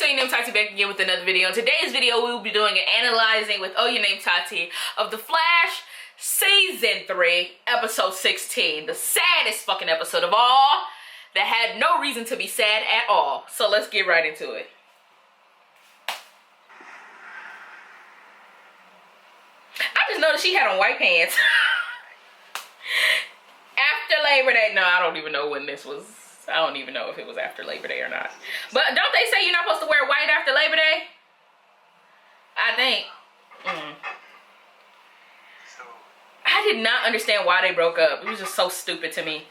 Ohyonametaty back again with another video. In today's video, we will be doing an analyzing with Ohyonametaty of The Flash Season 3, Episode 16. The saddest fucking episode of all that had no reason to be sad at all. So let's get right into it. I just noticed she had on white pants. After Labor Day. No, I don't even know when this was. I don't even know if it was after Labor Day or not. But don't they say you're not supposed to wear white after Labor Day? I think. I did not understand why they broke up. It was just so stupid to me.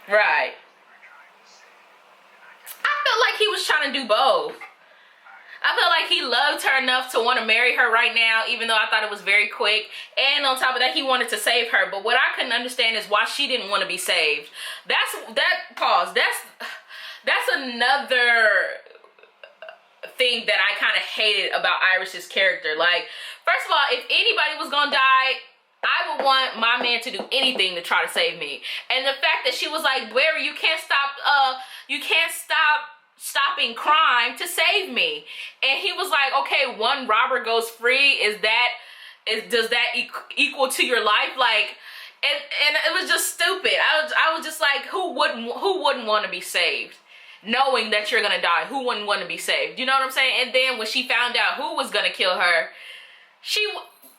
Right. I felt like he was trying to do both. I felt like he loved her enough to want to marry her right now, even though I thought it was very quick. And on top of that, he wanted to save her. But what I couldn't understand is why she didn't want to be saved. That's another thing that I kind of hated about Iris's character. Like, first of all, if anybody was gonna die, I would want my man to do anything to try to save me. And the fact that she was like, Barry, you can't stop stopping crime to save me. And he was like, okay, one robber goes free. Does that equal to your life? Like, and it was just stupid. I was just like, who wouldn't want to be saved? Knowing that you're gonna die, who wouldn't want to be saved? You know what I'm saying? And then when she found out who was gonna kill her,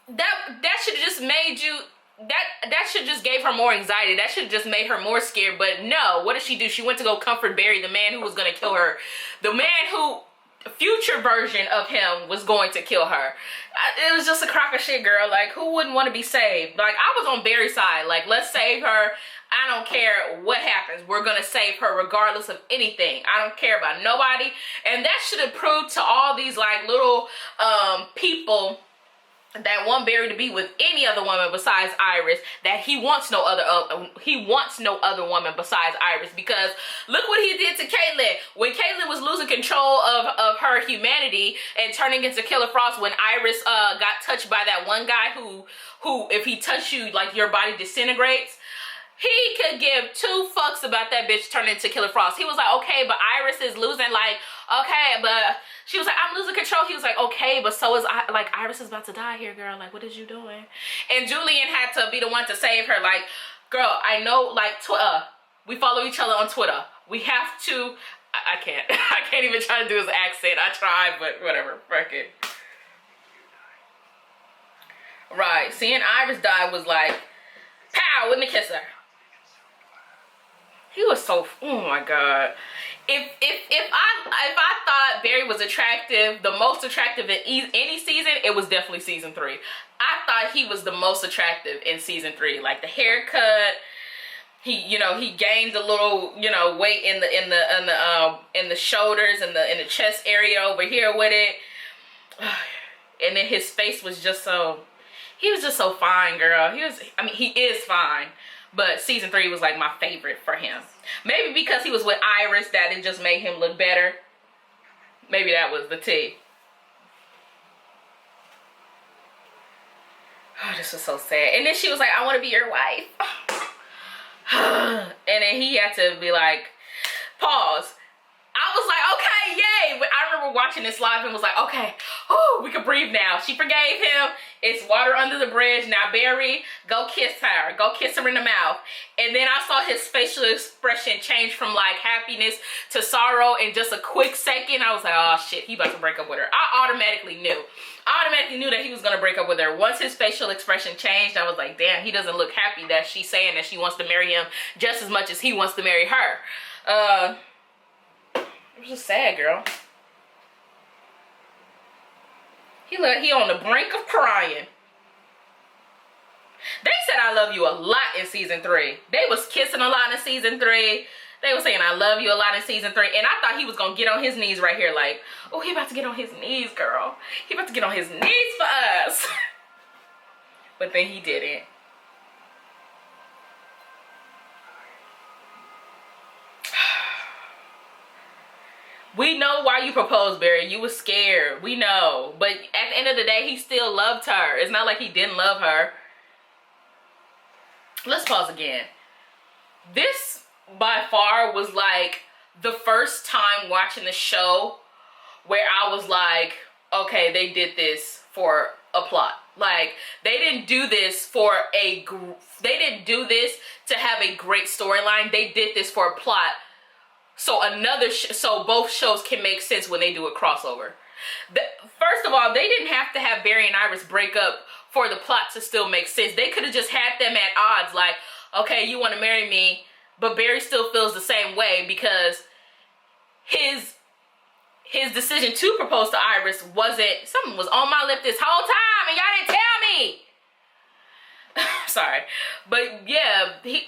that should have just made you, that should just gave her more anxiety. That should have just made her more scared. But no, what did she do? She went to go comfort Barry, the man who was gonna kill her, the man who, future version of him, was going to kill her. It was just a crock of shit, girl. Like, who wouldn't want to be saved? Like, I was on Barry's side. Like, let's save her. I don't care what happens. We're gonna save her regardless of anything. I don't care about nobody. And that should have proved to all these like little people that want Barry to be with any other woman besides Iris, that he wants no other woman besides Iris. Because look what he did to Caitlyn. When Caitlyn was losing control of her humanity and turning into Killer Frost, when Iris got touched by that one guy who if he touched you, like, your body disintegrates. He could give two fucks about that bitch turning into Killer Frost. He was like, okay, but Iris is losing, like, okay, but she was like, I'm losing control. He was like, okay, but so is like, Iris is about to die here, girl. Like, what is you doing? And Julian had to be the one to save her. Like, girl, I know, like, we follow each other on Twitter. We have to, I can't. I can't even try to do his accent. I tried, but whatever. Fuck it. Right. Seeing Iris die was like, pow, wouldn't kiss her. He was so, oh my God. If I thought Barry was attractive, the most attractive in any season, it was definitely season 3. I thought he was the most attractive in season 3. Like, the haircut, he gained a little, weight in the shoulders and in the chest area over here with it. And then his face was just so, he was just so fine, girl. He is fine. But season 3 was like my favorite for him. Maybe because he was with Iris that it just made him look better. Maybe that was the tea. Oh, this was so sad. And then she was like, I want to be your wife. And then he had to be like, pause. I was like, okay, yay. But I remember watching this live and was like, okay, oh, we can breathe now. She forgave him. It's water under the bridge. Now, Barry, go kiss her. Go kiss her in the mouth. And then I saw his facial expression change from like happiness to sorrow in just a quick second. I was like, oh shit, he about to break up with her. I automatically knew. I automatically knew that he was going to break up with her. Once his facial expression changed, I was like, damn, he doesn't look happy that she's saying that she wants to marry him just as much as he wants to marry her. It was just sad, girl. He on the brink of crying. They said I love you a lot in season 3. They was kissing a lot in season 3. They were saying I love you a lot in season 3. And I thought he was going to get on his knees right here. Like, oh, he about to get on his knees, girl. He about to get on his knees for us. But then he didn't. We know why you proposed, Barry. You was scared. We know. But at the end of the day, he still loved her. It's not like he didn't love her. Let's pause again. This by far was like the first time watching the show where I was like, okay, they did this for a plot. Like, they didn't do this for they didn't do this to have a great storyline. They did this for a plot, so so both shows can make sense when they do a crossover. First of all, they didn't have to have Barry and Iris break up for the plot to still make sense. They could have just had them at odds, like, okay, you want to marry me, but Barry still feels the same way because his decision to propose to Iris something was on my lip this whole time and y'all didn't tell me. Sorry. But yeah, Barry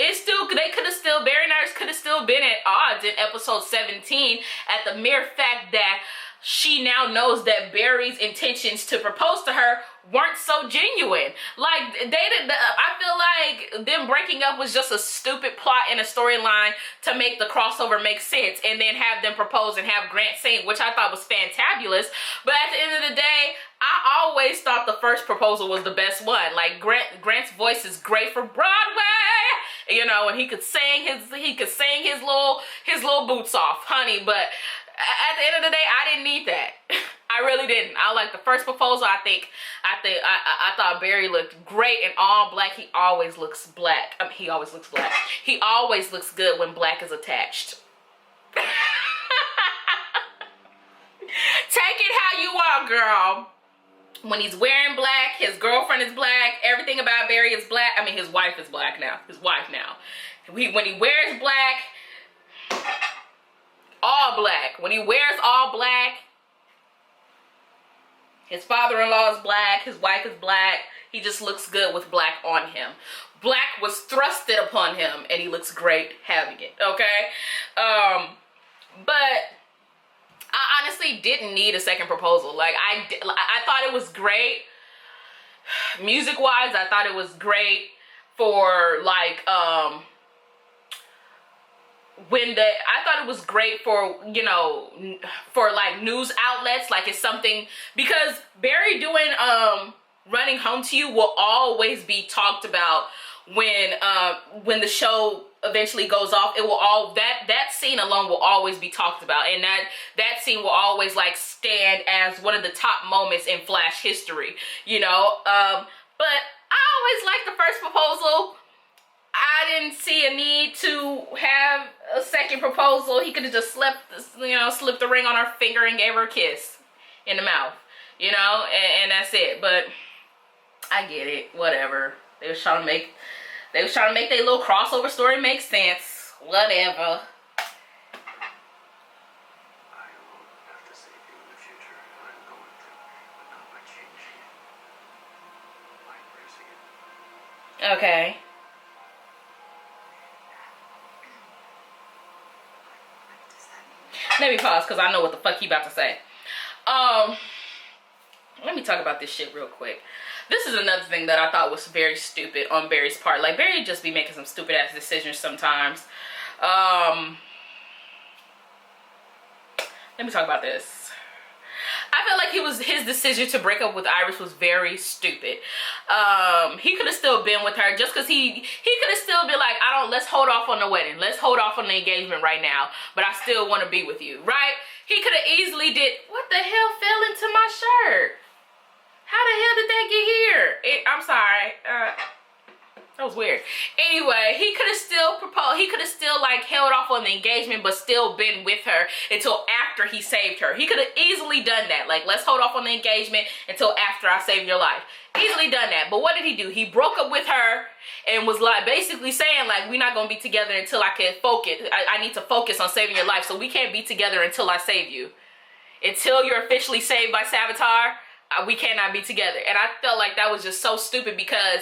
and Iris could have still been at odds in episode 17 at the mere fact that she now knows that Barry's intentions to propose to her weren't so genuine. Like, I feel like them breaking up was just a stupid plot in a storyline to make the crossover make sense, and then have them propose and have Grant sing, which I thought was fantabulous. But at the end of the day, I always thought the first proposal was the best one. Like, Grant's voice is great for Broadway, you know, and he could sing his little boots off, honey. But at the end of the day, I didn't need that. I really didn't. I like the first proposal. I thought Barry looked great in all black. He always looks black. I mean, he always looks black. He always looks good when black is attached. Take it how you want, girl. When he's wearing black, his girlfriend is black, everything about Barry is black. I mean, his wife is black now. When he wears black, all black. When he wears all black, his father-in-law is black, his wife is black. He just looks good with black on him. Black was thrusted upon him, and he looks great having it, okay? But I honestly didn't need a second proposal. Like, I thought it was great. Music-wise, I thought it was great for, like, I thought it was great for, you know, for like news outlets, like it's something, because Barry doing Running Home to You will always be talked about when the show eventually goes off. It will that scene alone will always be talked about, and that scene will always like stand as one of the top moments in Flash history, you know. But I always liked the first proposal. I didn't see a need to have a second proposal. He could have just slipped the ring on her finger and gave her a kiss in the mouth, you know, and that's it. But I get it, whatever. They was trying to make their little crossover story make sense. Whatever. Okay. Let me pause because I know what the fuck he about to say. Let me talk about this shit real quick. This is another thing that I thought was very stupid on Barry's part. Like, Barry just be making some stupid ass decisions sometimes. Let me talk about this. I feel like his decision to break up with Iris was very stupid. He could have still been with her just because he could have still been like, let's hold off on the wedding. Let's hold off on the engagement right now, but I still want to be with you, right? He could have easily did, what the hell fell into my shirt? How the hell did that get here? I'm sorry. That was weird. Anyway, he could have still proposed. He could have still like held off on the engagement, but still been with her until after he saved her. He could have easily done that. Like, let's hold off on the engagement until after I saved your life. Easily done that. But what did he do? He broke up with her and was like basically saying like, we're not gonna be together until I can focus. I need to focus on saving your life. So we can't be together until I save you. Until you're officially saved by Savitar, we cannot be together. And I felt like that was just so stupid because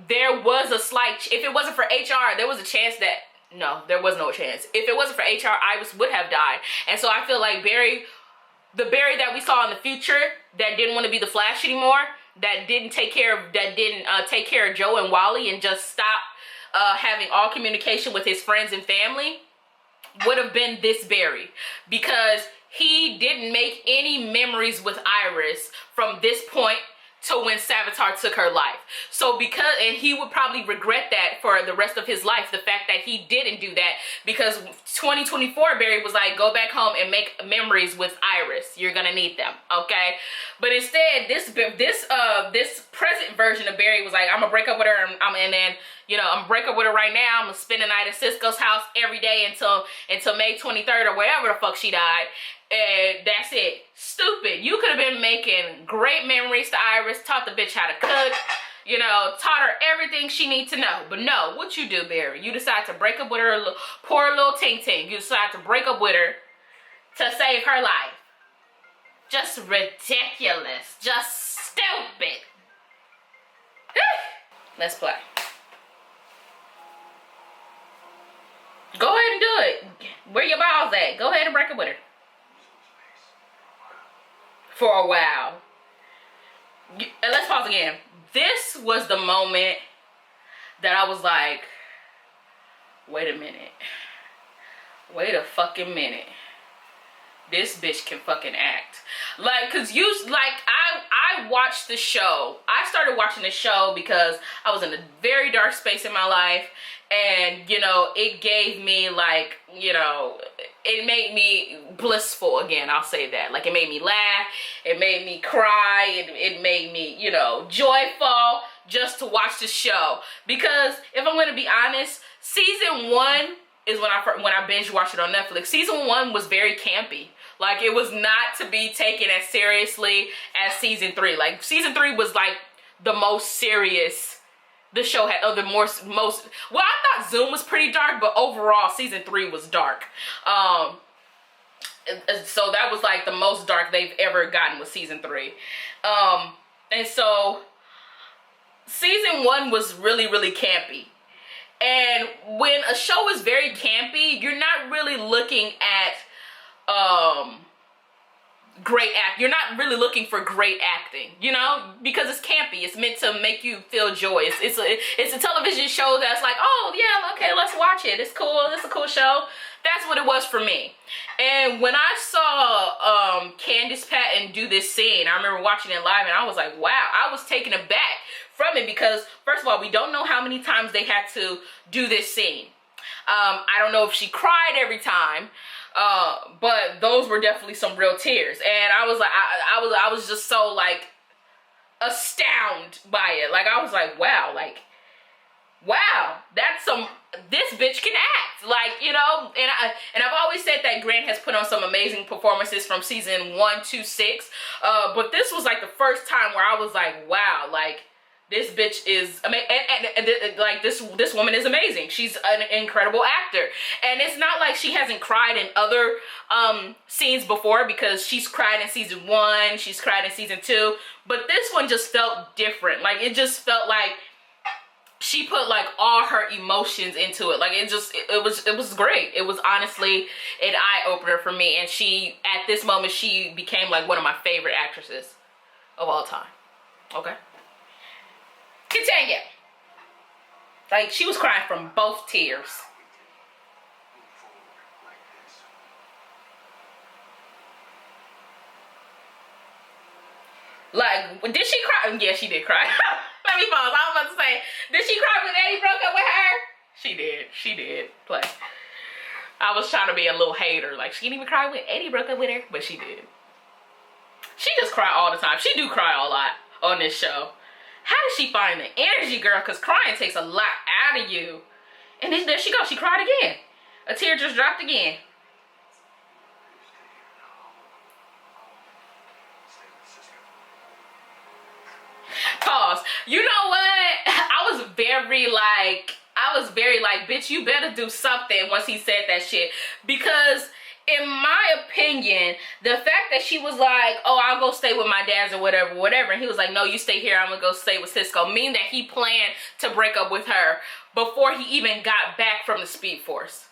there was a slight, if it wasn't for HR, there was a chance that, no, there was no chance. If it wasn't for HR, Iris would have died. And so I feel like the Barry that we saw in the future that didn't want to be the Flash anymore, that didn't take care of Joe and Wally and just stopped having all communication with his friends and family, would have been this Barry, because he didn't make any memories with Iris from this point to when Savitar took her life. So and he would probably regret that for the rest of his life, the fact that he didn't do that, because 2024 Barry was like, go back home and make memories with Iris. You're gonna need them, okay? But instead, this present version of Barry was like, I'm gonna break up with her, and then, you know, I'm gonna break up with her right now. I'm gonna spend the night at Cisco's house every day until May 23rd or whatever the fuck she died. And that's it. Stupid. You could have been making great memories to Iris, taught the bitch how to cook, you know, taught her everything she needs to know. But no, what you do, Barry? You decide to break up with her, poor little ting ting. You decide to break up with her to save her life. Just ridiculous. Just stupid. Let's play. Go ahead and do it. Where your balls at? Go ahead and break up with her. For a while. And let's pause again. This was the moment that I was like, wait a minute. Wait a fucking minute. This bitch can fucking act. Like, cause I watched the show. I started watching the show because I was in a very dark space in my life. And, you know, it gave me, like, you know, it made me blissful again, I'll say that. Like, it made me laugh, it made me cry, it made me, you know, joyful just to watch the show. Because, if I'm going to be honest, season 1 is when I binge watched it on Netflix. Season 1 was very campy. Like, it was not to be taken as seriously as season 3. Like, season 3 was, like, the most serious the show had. Well, I thought Zoom was pretty dark, but overall season 3 was dark. So that was like the most dark they've ever gotten with season 3. And so season 1 was really, really campy. And when a show is very campy, you're not really looking at great act. You're not really looking for great acting, you know, because it's campy. It's meant to make you feel joy. It's a television show that's like, oh yeah, okay, let's watch it. It's cool. It's a cool show. That's what it was for me. And when I saw Candice Patton do this scene, I remember watching it live, and I was like, wow. I was taken aback from it because, first of all, we don't know how many times they had to do this scene. I don't know if she cried every time. But those were definitely some real tears, and I was like, I was just so like astounded by it. Like, I was like, wow, this bitch can act, like, you know. And I've always said that Grant has put on some amazing performances from season 1 to 6, but this was like the first time where I was like, wow, like, this bitch is amazing, and like this woman is amazing. She's an incredible actor, and it's not like she hasn't cried in other scenes before, because she's cried in season 1, she's cried in season 2, but this one just felt different. Like, it just felt like she put like all her emotions into it. Like, it was great. It was honestly an eye opener for me, and at this moment she became like one of my favorite actresses of all time. Okay. Continue. Like, she was crying from both tears. Like, did she cry? Yeah, she did cry. Let me pause. I was about to say, did she cry when Eddie broke up with her? She did. She did. Play. I was trying to be a little hater. Like, she didn't even cry when Eddie broke up with her, but she did. She just cry all the time. She do cry a lot on this show. How did she find the energy, girl? Because crying takes a lot out of you. And then there she goes. She cried again. A tear just dropped again. Pause. You know what? I was very like, bitch, you better do something once he said that shit. Because in my opinion, the fact that she was like, oh, I'll go stay with my dad's or whatever, and he was like, no, you stay here, I'm gonna go stay with Cisco, mean that he planned to break up with her before he even got back from the Speed Force.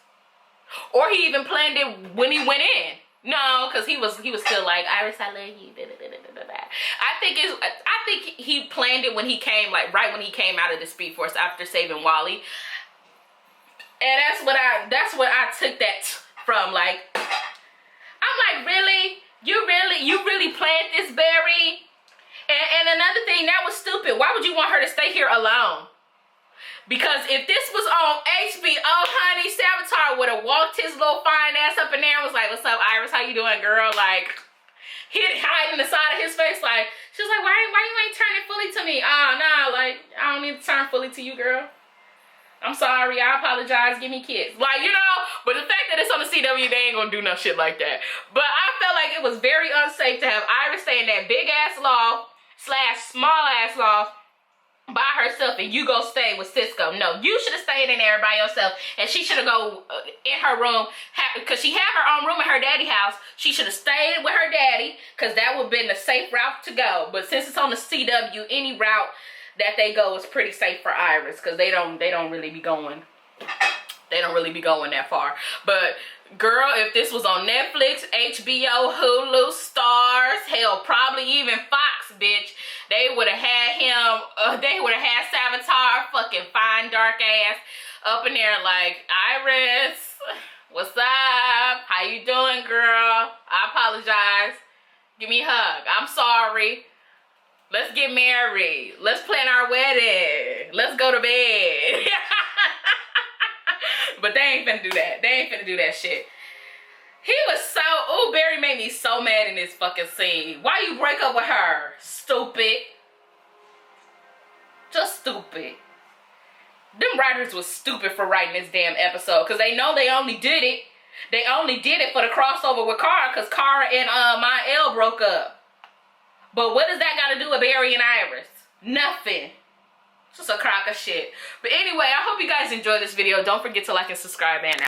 Or he even planned it when he went in. No, because he was still like, Iris, I love you. I think he planned it when he came, like right when he came out of the Speed Force after saving Wally. And that's what I took that from. Like, I'm like, really? You really planned this, Barry? And another thing, that was stupid. Why would you want her to stay here alone? Because if this was on HBO, honey, Savitar would have walked his little fine ass up in there and was like, what's up, Iris? How you doing, girl? Like, he'd hide in the side of his face. Like, she was like, why you ain't turning fully to me? Oh, no, like, I don't need to turn fully to you, girl. I'm sorry, I apologize, give me kids. Like, you know, but the fact that it's on the CW, they ain't gonna do no shit like that. But I felt like it was very unsafe to have Iris stay in that big ass loft / small ass loft by herself and you go stay with Cisco. No, you should have stayed in there by yourself, and she should have go in her room, because she had her own room in her daddy's house. She should have stayed with her daddy, because that would have been the safe route to go. But since it's on the CW, any route that they go is pretty safe for Iris, because they don't really be going that far. But girl, if this was on Netflix, HBO, Hulu, Stars, hell, probably even Fox, bitch, they would have had him, they would have had Savitar, fucking fine dark ass, up in there like, Iris, what's up? How you doing, girl? I apologize. Give me a hug. I'm sorry. Let's get married. Let's plan our wedding. Let's go to bed. But they ain't finna do that. They ain't finna do that shit. He was so, ooh, Barry made me so mad in this fucking scene. Why you break up with her? Stupid. Just stupid. Them writers was stupid for writing this damn episode, because they know they only did it. They only did it for the crossover with Kara, because Kara and Mael broke up. But what does that got to do with Barry and Iris? Nothing. It's just a crock of shit. But anyway, I hope you guys enjoyed this video. Don't forget to like and subscribe, and